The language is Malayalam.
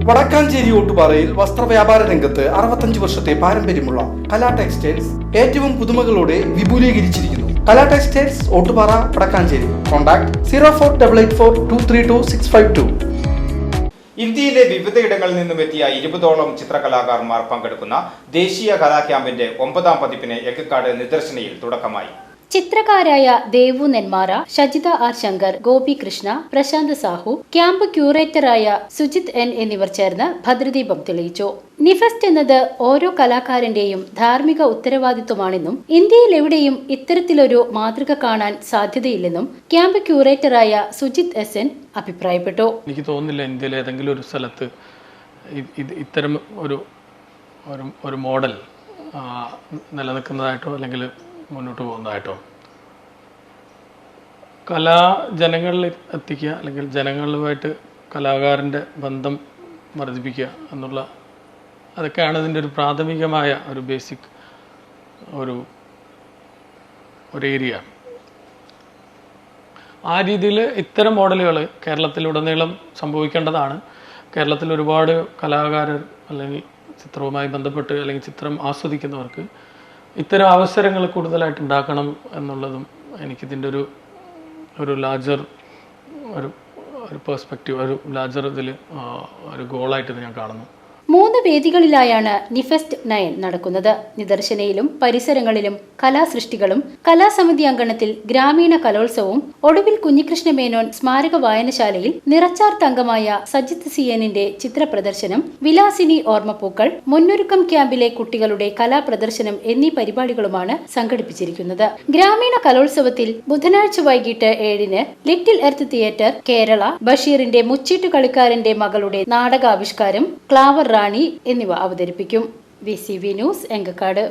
വടക്കാഞ്ചേരി ഓട്ടുപാറയിൽ വസ്ത്രവ്യാപാര രംഗത്ത് 65 വർഷത്തെ പാരമ്പര്യമുള്ള കലാ ടെക്സ്റ്റൈൽസ് ഏറ്റവും പുതുമകളോടെ വിപുലീകരിച്ചിരിക്കുന്നു. കലാ ടെക്സ്റ്റൈൽസ് ഓട്ടുപാറ വടക്കാഞ്ചേരി. കോൺടാക്ട് 04884232 ഇന്ത്യയിലെ വിവിധയിടങ്ങളിൽ നിന്നും എത്തിയ 20ഓളം ചിത്രകലാകാരന്മാർ പങ്കെടുക്കുന്ന ദേശീയ കലാ ക്യാമ്പിന്റെ 9ാം പതിപ്പിന് എക്കക്കാട് നിദർശനയിൽ തുടക്കമായി. ചിത്രകാരായ ദേവു നെന്മാറ, ഷജിത ആർ ശങ്കർ, ഗോപി കൃഷ്ണ, പ്രശാന്ത് സാഹു, ക്യാമ്പ് ക്യൂറേറ്ററായ സുജിത് എൻ എന്നിവർ ചേർന്ന് ഭദ്രദീപം തെളിയിച്ചു. നിഫെസ്റ്റ് എന്നത് ഓരോ കലാകാരന്റെയും ധാർമ്മിക ഉത്തരവാദിത്വമാണെന്നും ഇന്ത്യയിൽ എവിടെയും ഇത്തരത്തിലൊരു മാതൃക കാണാൻ സാധ്യതയില്ലെന്നും ക്യാമ്പ് ക്യൂറേറ്ററായ സുജിത് എസ് എൻ അഭിപ്രായപ്പെട്ടു. എനിക്ക് തോന്നുന്നില്ല ഇന്ത്യയിൽ ഏതെങ്കിലും ഒരു സ്ഥലത്ത് ഇത്തരം ഒരു മോഡൽ നിലനിൽക്കുന്നതായിട്ടോ അല്ലെങ്കിൽ മുന്നോട്ട് പോകുന്നതായിട്ടോ. കലാ ജനങ്ങളിൽ എത്തിക്കുക അല്ലെങ്കിൽ ജനങ്ങളുമായിട്ട് കലാകാരൻ്റെ ബന്ധം വർദ്ധിപ്പിക്കുക എന്നുള്ള അതൊക്കെയാണ് ഇതിൻ്റെ ഒരു പ്രാഥമികമായ ഒരു ബേസിക് ഒരു ഏരിയ. ആ രീതിയിൽ ഇത്തരം മോഡലുകൾ കേരളത്തിലുടനീളം സംഭവിക്കേണ്ടതാണ്. കേരളത്തിൽ ഒരുപാട് കലാകാരർ അല്ലെങ്കിൽ ചിത്രവുമായി ബന്ധപ്പെട്ട് അല്ലെങ്കിൽ ചിത്രം ആസ്വദിക്കുന്നവർക്ക് ഇത്തരം അവസരങ്ങൾ കൂടുതലായിട്ട് ഉണ്ടാക്കണം എന്നുള്ളതും എനിക്കിതിൻ്റെ ഒരു ലാർജർ ഒരു പെർസ്പെക്റ്റീവ്, ഒരു ലാർജർ ഇതിൽ ഒരു ഗോളായിട്ട് ഞാൻ കാണുന്നു. 3 വേദികളിലായാണ് നിഫെസ്റ്റ് 9 നടക്കുന്നത്. നിദർശനയിലും പരിസരങ്ങളിലും കലാസൃഷ്ടികളും കലാസമിതി അങ്കണത്തിൽ ഗ്രാമീണ കലോത്സവവും ഒടുവിൽ കുഞ്ഞികൃഷ്ണ മേനോൻ സ്മാരക വായനശാലയിൽ നിറച്ചാർ തങ്കമായ സജിത് സിയനിന്റെ ചിത്രപ്രദർശനം, വിലാസിനി ഓർമ്മപ്പൂക്കൾ, മുന്നൊരുക്കം ക്യാമ്പിലെ കുട്ടികളുടെ കലാപ്രദർശനം എന്നീ പരിപാടികളുമാണ് സംഘടിപ്പിച്ചിരിക്കുന്നത്. ഗ്രാമീണ കലോത്സവത്തിൽ ബുധനാഴ്ച വൈകിട്ട് 7-ന് ലിറ്റിൽ എർത്ത് തിയേറ്റർ കേരള ബഷീറിന്റെ മുച്ചീട്ടു കളിക്കാരന്റെ മകളുടെ നാടകാവിഷ്കാരം, ക്ലാവർ റാണി എന്നിവ അവതരിപ്പിക്കും. VCV news, Enkakkad.